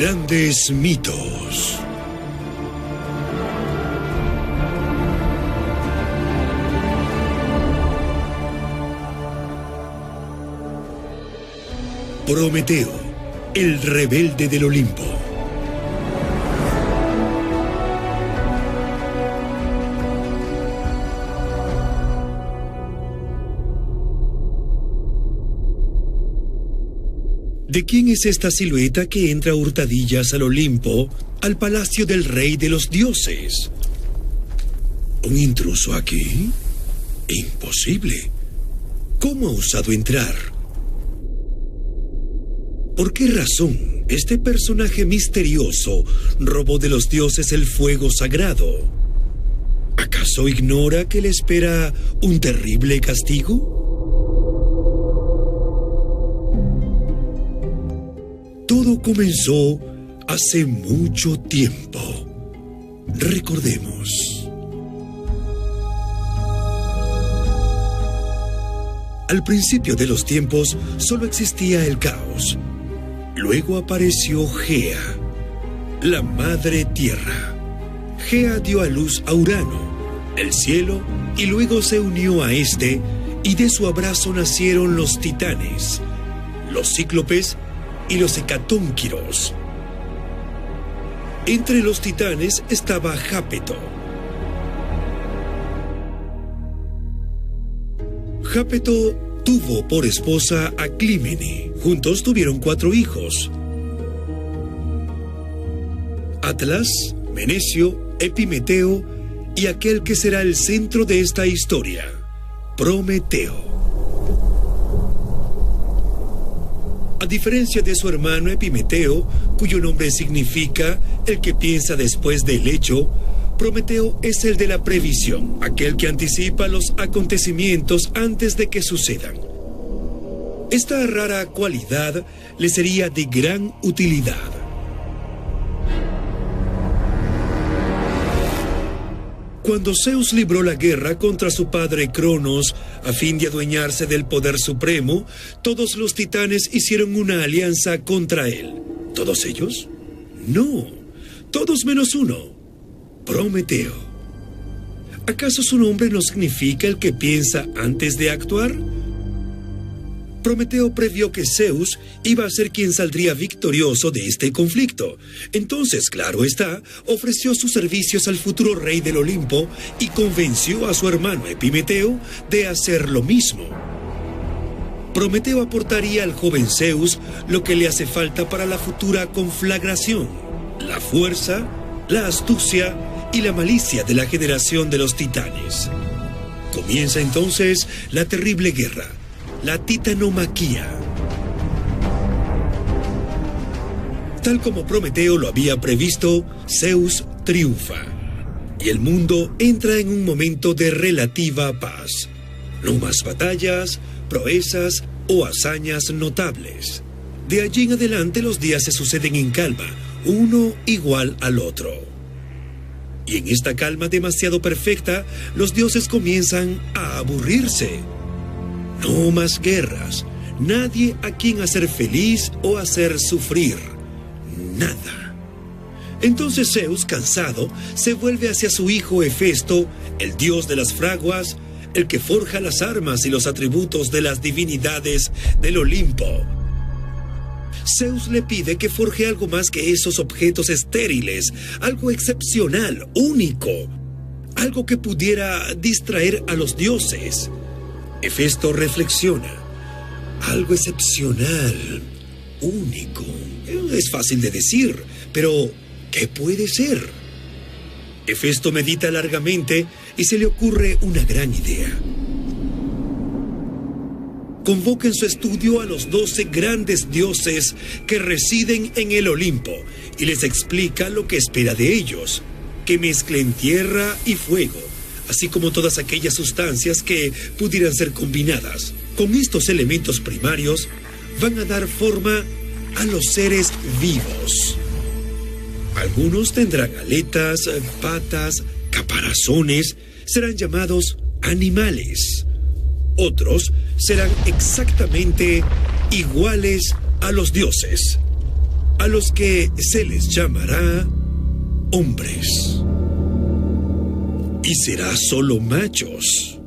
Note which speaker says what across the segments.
Speaker 1: Grandes mitos. Prometeo, el rebelde del Olimpo. ¿De quién es esta silueta que entra a hurtadillas al Olimpo, al palacio del rey de los dioses? ¿Un intruso aquí? Imposible. ¿Cómo ha osado entrar? ¿Por qué razón este personaje misterioso robó de los dioses el fuego sagrado? ¿Acaso ignora que le espera un terrible castigo? Todo comenzó hace mucho tiempo. Recordemos. Al principio de los tiempos solo existía el caos. Luego apareció Gea, la madre tierra. Gea dio a luz a Urano, el cielo, y luego se unió a este, y de su abrazo nacieron los titanes, los cíclopes y los hecatónquiros. Entre los titanes estaba Jápeto. Jápeto tuvo por esposa a Clímene. Juntos tuvieron 4 hijos: Atlas, Menecio, Epimeteo y aquel que será el centro de esta historia, Prometeo. A diferencia de su hermano Epimeteo, cuyo nombre significa el que piensa después del hecho, Prometeo es el de la previsión, aquel que anticipa los acontecimientos antes de que sucedan. Esta rara cualidad le sería de gran utilidad. Cuando Zeus libró la guerra contra su padre Cronos, a fin de adueñarse del poder supremo, todos los titanes hicieron una alianza contra él. ¿Todos ellos? No, todos menos uno, Prometeo. ¿Acaso su nombre no significa el que piensa antes de actuar? Prometeo previó que Zeus iba a ser quien saldría victorioso de este conflicto. Entonces, claro está, ofreció sus servicios al futuro rey del Olimpo y convenció a su hermano Epimeteo de hacer lo mismo. Prometeo aportaría al joven Zeus lo que le hace falta para la futura conflagración: la fuerza, la astucia y la malicia de la generación de los titanes. Comienza entonces la terrible guerra, la titanomaquia. Tal como Prometeo lo había previsto, Zeus triunfa y el mundo entra en un momento de relativa paz. No más batallas, proezas o hazañas notables. De allí en adelante los días se suceden en calma, uno igual al otro. Y en esta calma demasiado perfecta, los dioses comienzan a aburrirse. No más guerras, nadie a quien hacer feliz o hacer sufrir, nada. Entonces Zeus, cansado, se vuelve hacia su hijo Hefesto, el dios de las fraguas, el que forja las armas y los atributos de las divinidades del Olimpo. Zeus le pide que forje algo más que esos objetos estériles, algo excepcional, único, algo que pudiera distraer a los dioses. Hefesto reflexiona. Algo excepcional, único. Es fácil de decir, pero ¿qué puede ser? Hefesto medita largamente y se le ocurre una gran idea. Convoca en su estudio a los 12 grandes dioses que residen en el Olimpo y les explica lo que espera de ellos: que mezclen tierra y fuego, así como todas aquellas sustancias que pudieran ser combinadas. Con estos elementos primarios van a dar forma a los seres vivos. Algunos tendrán aletas, patas, caparazones, serán llamados animales. Otros serán exactamente iguales a los dioses. a los que se les llamará hombres. Y será solo machos.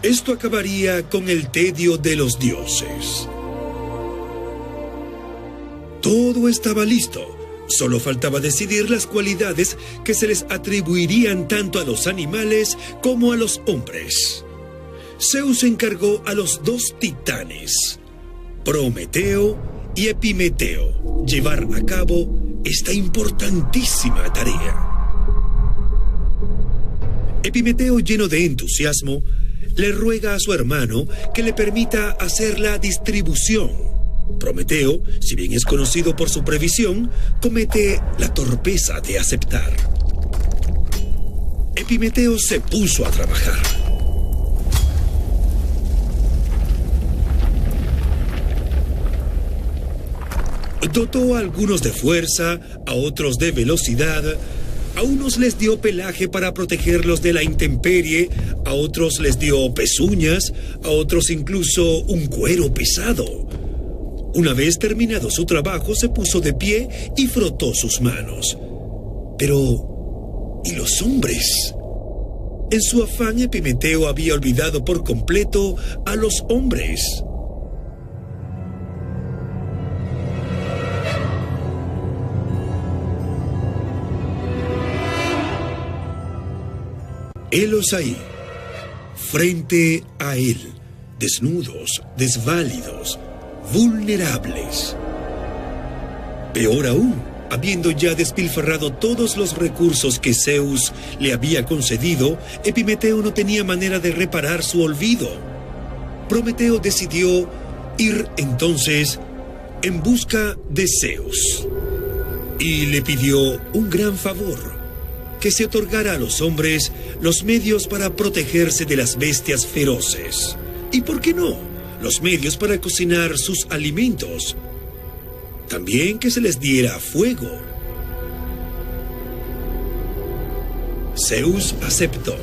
Speaker 1: Esto acabaría con el tedio de los dioses. Todo estaba listo. Solo faltaba decidir las cualidades que se les atribuirían tanto a los animales como a los hombres. Zeus encargó a los dos titanes, Prometeo y Epimeteo, llevar a cabo esta importantísima tarea. Epimeteo, lleno de entusiasmo, le ruega a su hermano que le permita hacer la distribución. Prometeo, si bien es conocido por su previsión, comete la torpeza de aceptar. Epimeteo se puso a trabajar. Dotó a algunos de fuerza, a otros de velocidad, a unos les dio pelaje para protegerlos de la intemperie, a otros les dio pezuñas, a otros incluso un cuero pesado. Una vez terminado su trabajo, se puso de pie y frotó sus manos. Pero, ¿y los hombres? En su afán, Epimeteo había olvidado por completo a los hombres. Helos ahí, frente a él, desnudos, desválidos, vulnerables. Peor aún, habiendo ya despilfarrado todos los recursos que Zeus le había concedido, Epimeteo no tenía manera de reparar su olvido. Prometeo decidió ir entonces en busca de Zeus y le pidió un gran favor: que se otorgara a los hombres los medios para protegerse de las bestias feroces. ¿Y por qué no? Los medios para cocinar sus alimentos. También que se les diera fuego. Zeus aceptó.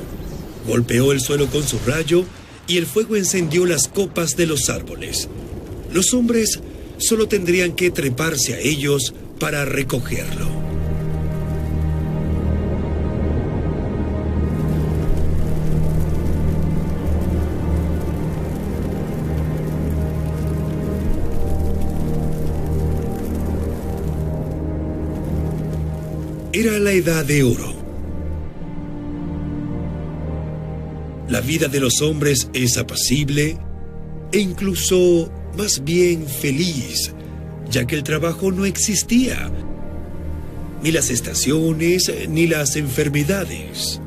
Speaker 1: Golpeó el suelo con su rayo y el fuego encendió las copas de los árboles. Los hombres solo tendrían que treparse a ellos para recogerlo. Era la edad de oro. La vida de los hombres es apacible e incluso más bien feliz, ya que el trabajo no existía, ni las estaciones, ni las enfermedades.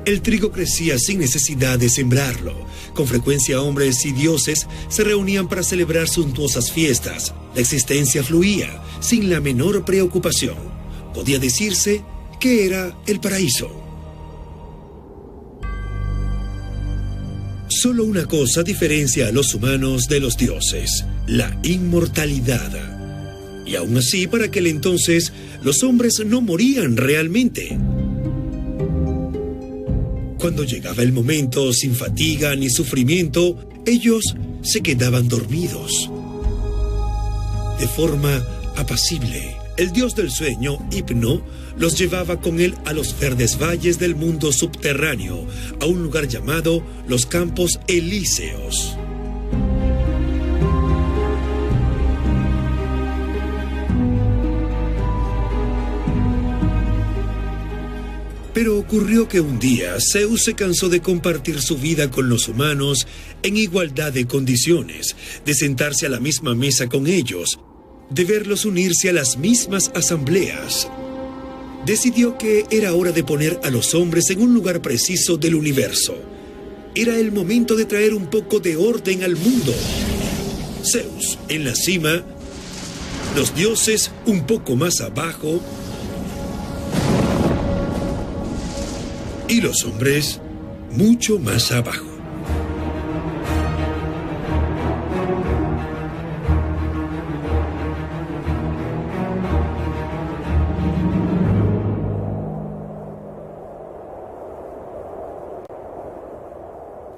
Speaker 1: El trigo crecía sin necesidad de sembrarlo. Con frecuencia hombres y dioses se reunían para celebrar suntuosas fiestas. La existencia fluía sin la menor preocupación. Podía decirse que era el paraíso. Solo una cosa diferencia a los humanos de los dioses: la inmortalidad. Y aún así, para aquel entonces, los hombres no morían realmente. Cuando llegaba el momento, sin fatiga ni sufrimiento, ellos se quedaban dormidos. De forma apacible, el dios del sueño, Hipno, los llevaba con él a los verdes valles del mundo subterráneo, a un lugar llamado los Campos Elíseos. Pero ocurrió que un día Zeus se cansó de compartir su vida con los humanos en igualdad de condiciones, de sentarse a la misma mesa con ellos, de verlos unirse a las mismas asambleas. Decidió que era hora de poner a los hombres en un lugar preciso del universo. Era el momento de traer un poco de orden al mundo. Zeus en la cima, los dioses un poco más abajo y los hombres mucho más abajo.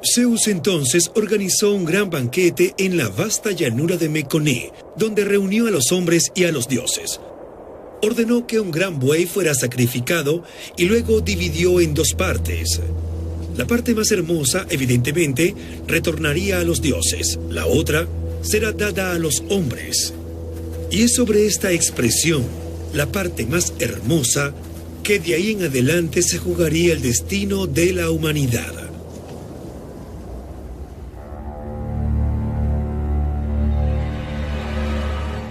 Speaker 1: Zeus entonces organizó un gran banquete en la vasta llanura de Meconé, donde reunió a los hombres y a los dioses. Ordenó que un gran buey fuera sacrificado y luego dividió en dos partes. La parte más hermosa, evidentemente, retornaría a los dioses. La otra será dada a los hombres. Y es sobre esta expresión, la parte más hermosa, que de ahí en adelante se jugaría el destino de la humanidad.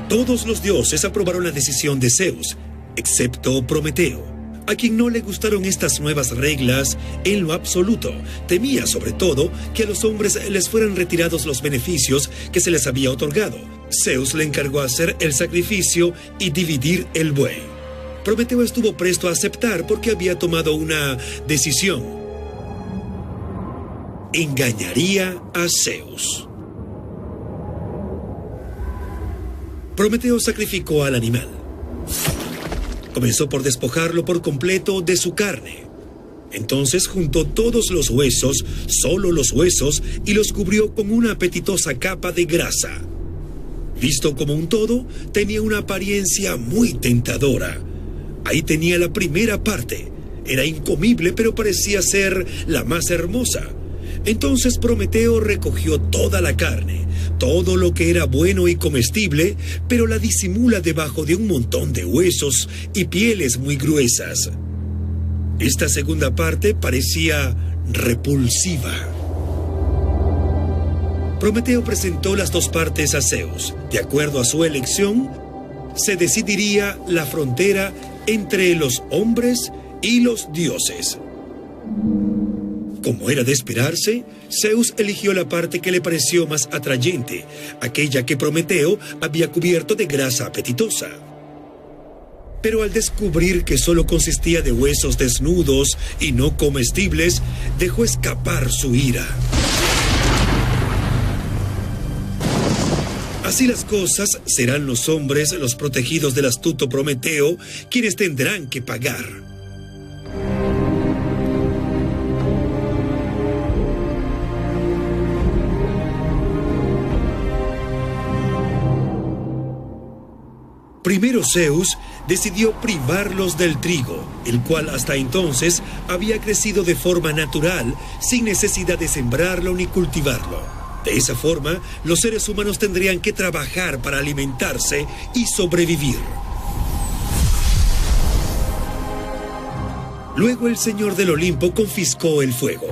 Speaker 1: Todos los dioses aprobaron la decisión de Zeus, excepto Prometeo, a quien no le gustaron estas nuevas reglas en lo absoluto. Temía, sobre todo, que a los hombres les fueran retirados los beneficios que se les había otorgado. Zeus le encargó hacer el sacrificio y dividir el buey. Prometeo estuvo presto a aceptar porque había tomado una decisión. Engañaría a Zeus. Prometeo sacrificó al animal. Comenzó por despojarlo por completo de su carne. Entonces juntó todos los huesos, solo los huesos, y los cubrió con una apetitosa capa de grasa. Visto como un todo, tenía una apariencia muy tentadora. Ahí tenía la primera parte. Era incomible, pero parecía ser la más hermosa. Entonces Prometeo recogió toda la carne, todo lo que era bueno y comestible, pero la disimula debajo de un montón de huesos y pieles muy gruesas. Esta segunda parte parecía repulsiva. Prometeo presentó las dos partes a Zeus. De acuerdo a su elección, se decidiría la frontera entre los hombres y los dioses. Como era de esperarse, Zeus eligió la parte que le pareció más atrayente, aquella que Prometeo había cubierto de grasa apetitosa. Pero al descubrir que solo consistía de huesos desnudos y no comestibles, dejó escapar su ira. Así las cosas, serán los hombres, los protegidos del astuto Prometeo, quienes tendrán que pagar. Primero Zeus decidió privarlos del trigo, el cual hasta entonces había crecido de forma natural, sin necesidad de sembrarlo ni cultivarlo. De esa forma, los seres humanos tendrían que trabajar para alimentarse y sobrevivir. Luego el Señor del Olimpo confiscó el fuego.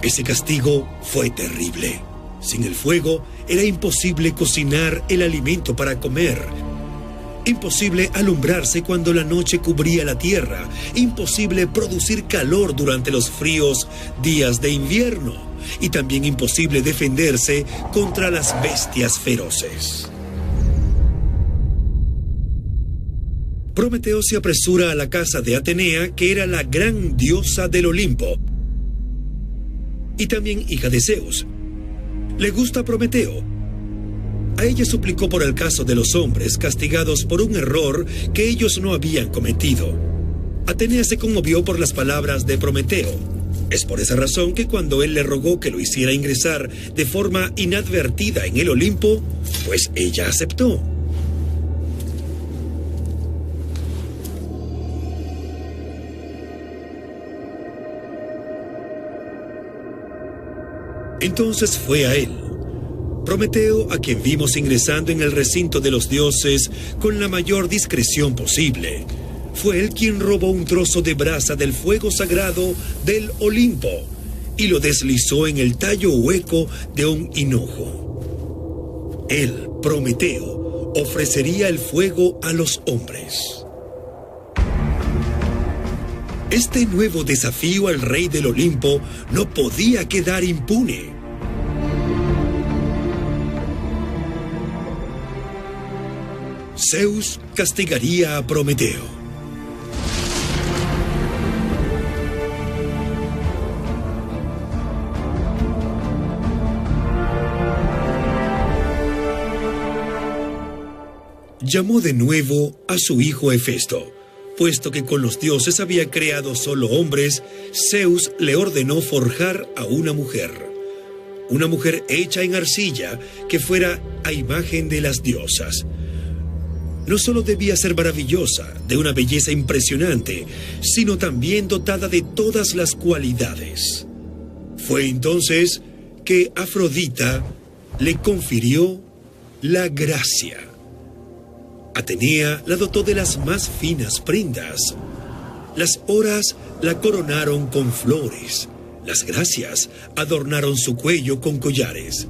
Speaker 1: Ese castigo fue terrible. Sin el fuego, era imposible cocinar el alimento para comer. Imposible alumbrarse cuando la noche cubría la tierra. Imposible producir calor durante los fríos días de invierno. Y también imposible defenderse contra las bestias feroces. Prometeo se apresura a la casa de Atenea, que era la gran diosa del Olimpo, y también hija de Zeus. Le gusta Prometeo. A ella suplicó por el caso de los hombres castigados por un error que ellos no habían cometido. Atenea se conmovió por las palabras de Prometeo. Es por esa razón que cuando él le rogó que lo hiciera ingresar de forma inadvertida en el Olimpo, pues ella aceptó. Entonces fue a él. Prometeo, a quien vimos ingresando en el recinto de los dioses con la mayor discreción posible. Fue él quien robó un trozo de brasa del fuego sagrado del Olimpo y lo deslizó en el tallo hueco de un hinojo. Él, Prometeo, ofrecería el fuego a los hombres. Este nuevo desafío al rey del Olimpo no podía quedar impune. Zeus castigaría a Prometeo. Llamó de nuevo a su hijo Hefesto, puesto que con los dioses había creado solo hombres, Zeus le ordenó forjar a una mujer hecha en arcilla que fuera a imagen de las diosas. No solo debía ser maravillosa, de una belleza impresionante, sino también dotada de todas las cualidades. Fue entonces que Afrodita le confirió la gracia. Atenea la dotó de las más finas prendas. Las horas la coronaron con flores. Las gracias adornaron su cuello con collares.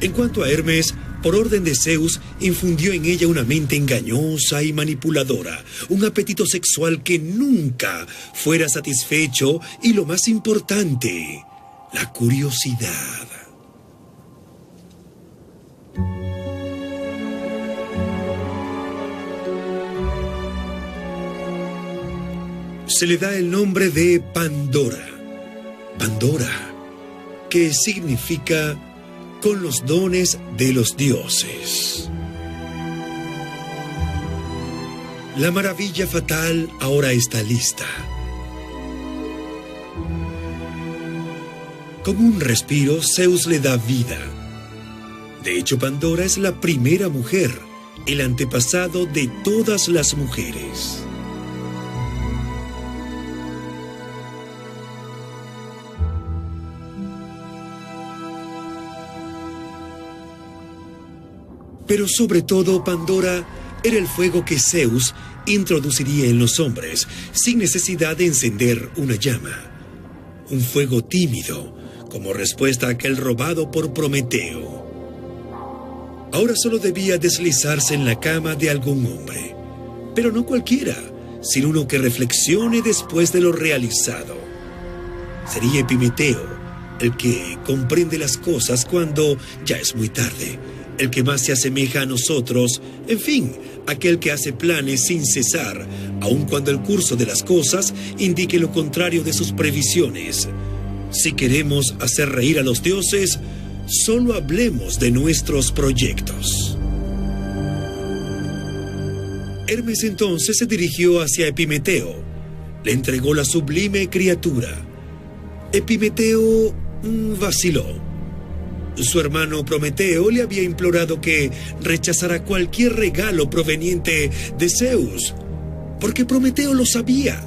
Speaker 1: En cuanto a Hermes, por orden de Zeus, infundió en ella una mente engañosa y manipuladora, un apetito sexual que nunca fuera satisfecho y, lo más importante, la curiosidad. Se le da el nombre de Pandora. Pandora, que significa con los dones de los dioses. La maravilla fatal ahora está lista. Con un respiro, Zeus le da vida. De hecho, Pandora es la primera mujer, el antepasado de todas las mujeres. Pero sobre todo, Pandora era el fuego que Zeus introduciría en los hombres, sin necesidad de encender una llama. Un fuego tímido, como respuesta a aquel robado por Prometeo. Ahora solo debía deslizarse en la cama de algún hombre. Pero no cualquiera, sino uno que reflexione después de lo realizado. Sería Epimeteo, el que comprende las cosas cuando ya es muy tarde. El que más se asemeja a nosotros, en fin, aquel que hace planes sin cesar, aun cuando el curso de las cosas indique lo contrario de sus previsiones. Si queremos hacer reír a los dioses, solo hablemos de nuestros proyectos. Hermes entonces se dirigió hacia Epimeteo. Le entregó la sublime criatura. Epimeteo vaciló. Su hermano Prometeo le había implorado que rechazara cualquier regalo proveniente de Zeus, porque Prometeo lo sabía.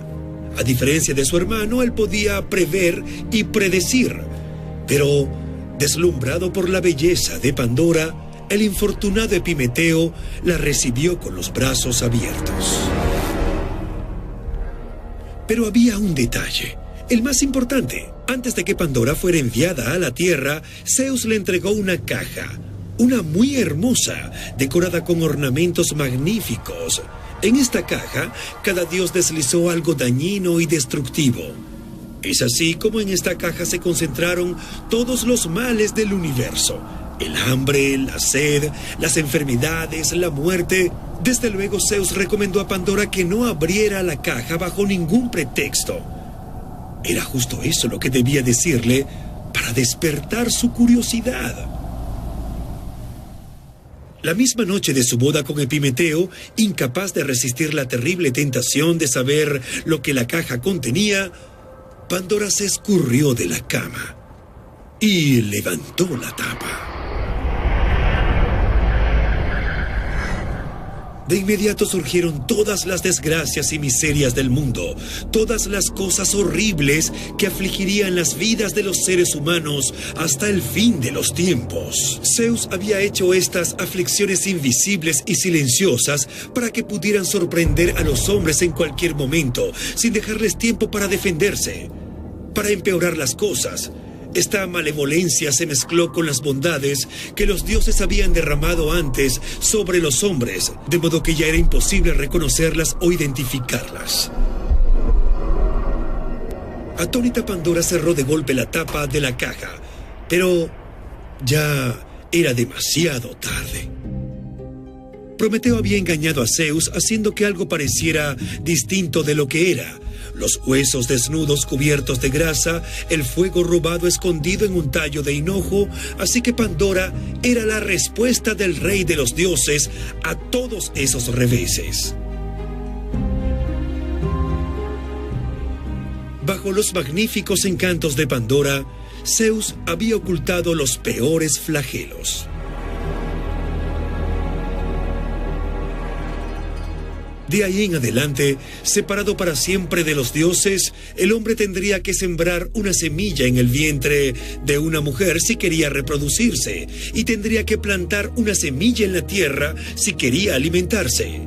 Speaker 1: A diferencia de su hermano, él podía prever y predecir, pero deslumbrado por la belleza de Pandora, el infortunado Epimeteo la recibió con los brazos abiertos. Pero había un detalle, el más importante. Antes de que Pandora fuera enviada a la tierra, Zeus le entregó una caja, una muy hermosa, decorada con ornamentos magníficos. En esta caja, cada dios deslizó algo dañino y destructivo. Es así como en esta caja se concentraron todos los males del universo. El hambre, la sed, las enfermedades, la muerte. Desde luego, Zeus recomendó a Pandora que no abriera la caja bajo ningún pretexto. Era justo eso lo que debía decirle para despertar su curiosidad. La misma noche de su boda con Epimeteo, incapaz de resistir la terrible tentación de saber lo que la caja contenía, Pandora se escurrió de la cama y levantó la tapa. De inmediato surgieron todas las desgracias y miserias del mundo, todas las cosas horribles que afligirían las vidas de los seres humanos hasta el fin de los tiempos. Zeus había hecho estas aflicciones invisibles y silenciosas para que pudieran sorprender a los hombres en cualquier momento, sin dejarles tiempo para defenderse. Para empeorar las cosas, esta malevolencia se mezcló con las bondades que los dioses habían derramado antes sobre los hombres, de modo que ya era imposible reconocerlas o identificarlas. Atónita, Pandora cerró de golpe la tapa de la caja, pero ya era demasiado tarde. Prometeo había engañado a Zeus haciendo que algo pareciera distinto de lo que era. Los huesos desnudos cubiertos de grasa, el fuego robado escondido en un tallo de hinojo, así que Pandora era la respuesta del rey de los dioses a todos esos reveses. Bajo los magníficos encantos de Pandora, Zeus había ocultado los peores flagelos. De ahí en adelante, separado para siempre de los dioses, el hombre tendría que sembrar una semilla en el vientre de una mujer si quería reproducirse, y tendría que plantar una semilla en la tierra si quería alimentarse.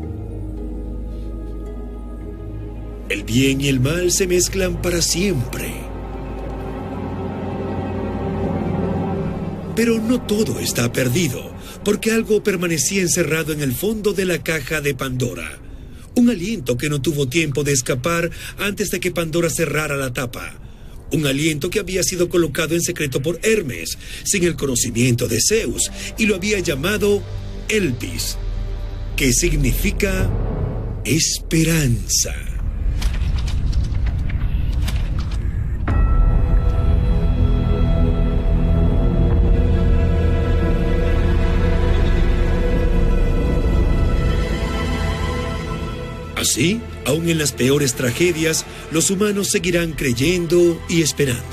Speaker 1: El bien y el mal se mezclan para siempre. Pero no todo está perdido, porque algo permanecía encerrado en el fondo de la caja de Pandora. Un aliento que no tuvo tiempo de escapar antes de que Pandora cerrara la tapa. Un aliento que había sido colocado en secreto por Hermes, sin el conocimiento de Zeus, y lo había llamado Elpis, que significa esperanza. Así, aun en las peores tragedias, los humanos seguirán creyendo y esperando.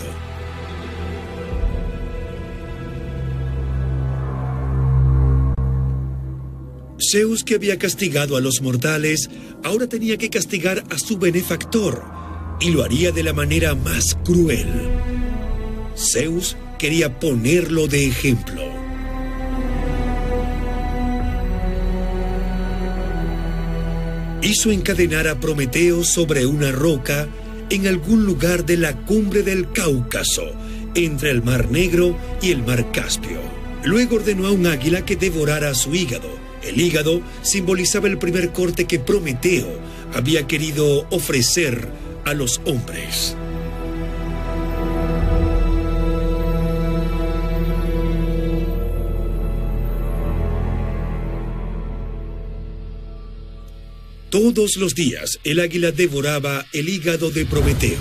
Speaker 1: Zeus, que había castigado a los mortales, ahora tenía que castigar a su benefactor, y lo haría de la manera más cruel. Zeus quería ponerlo de ejemplo. Hizo encadenar a Prometeo sobre una roca en algún lugar de la cumbre del Cáucaso, entre el Mar Negro y el Mar Caspio. Luego ordenó a un águila que devorara su hígado. El hígado simbolizaba el primer corte que Prometeo había querido ofrecer a los hombres. Todos los días el águila devoraba el hígado de Prometeo.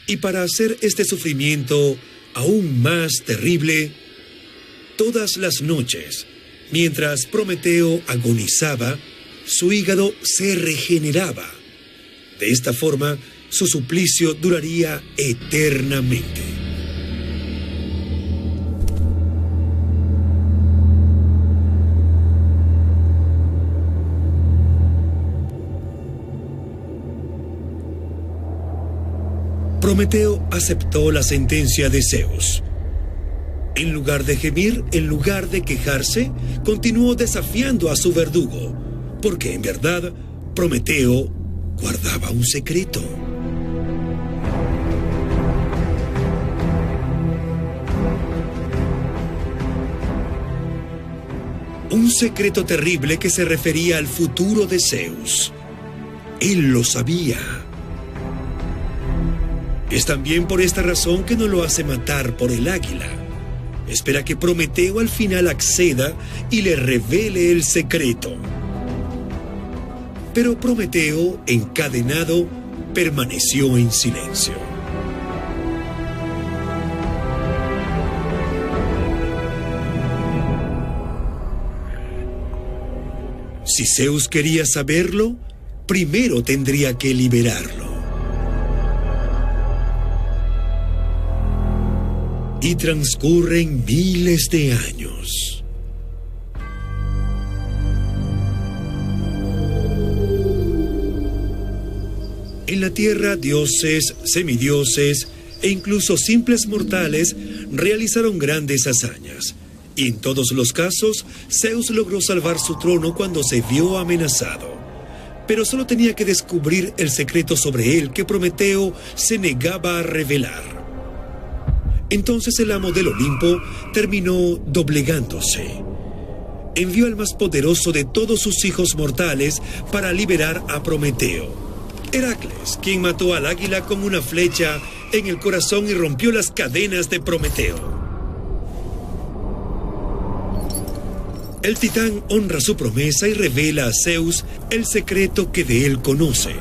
Speaker 1: Y para hacer este sufrimiento aún más terrible, todas las noches, mientras Prometeo agonizaba, su hígado se regeneraba. De esta forma, su suplicio duraría eternamente. Prometeo aceptó la sentencia de Zeus. En lugar de gemir, en lugar de quejarse, continuó desafiando a su verdugo, porque en verdad Prometeo guardaba un secreto. Un secreto terrible que se refería al futuro de Zeus. Él lo sabía. Es también por esta razón que no lo hace matar por el águila. Espera que Prometeo al final acceda y le revele el secreto. Pero Prometeo, encadenado, permaneció en silencio. Si Zeus quería saberlo, primero tendría que liberarlo. Y transcurren miles de años. En la tierra, dioses, semidioses e incluso simples mortales realizaron grandes hazañas. Y en todos los casos, Zeus logró salvar su trono cuando se vio amenazado. Pero solo tenía que descubrir el secreto sobre él que Prometeo se negaba a revelar. Entonces el amo del Olimpo terminó doblegándose. Envió al más poderoso de todos sus hijos mortales para liberar a Prometeo. Heracles, quien mató al águila con una flecha en el corazón y rompió las cadenas de Prometeo. El titán honra su promesa y revela a Zeus el secreto que de él conoce.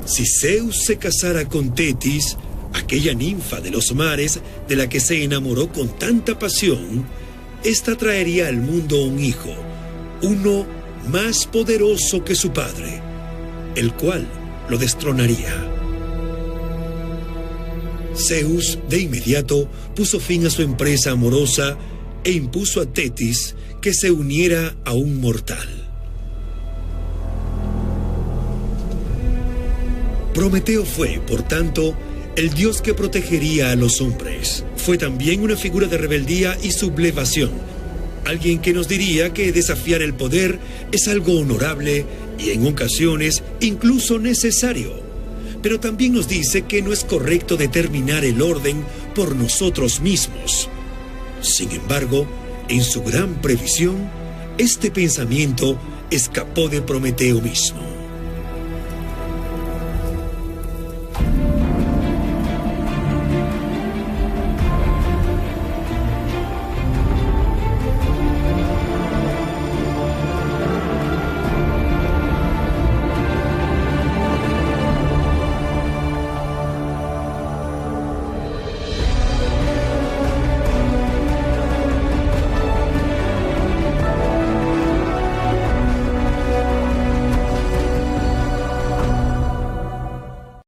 Speaker 1: Si Zeus se casara con Tetis, aquella ninfa de los mares de la que se enamoró con tanta pasión, ésta traería al mundo un hijo, uno más poderoso que su padre, el cual lo destronaría. Zeus, de inmediato, puso fin a su empresa amorosa e impuso a Tetis que se uniera a un mortal. Prometeo fue, por tanto, el dios que protegería a los hombres. Fue también una figura de rebeldía y sublevación, alguien que nos diría que desafiar el poder es algo honorable y en ocasiones incluso necesario. Pero también nos dice que no es correcto determinar el orden por nosotros mismos. Sin embargo, en su gran previsión, este pensamiento escapó de Prometeo mismo.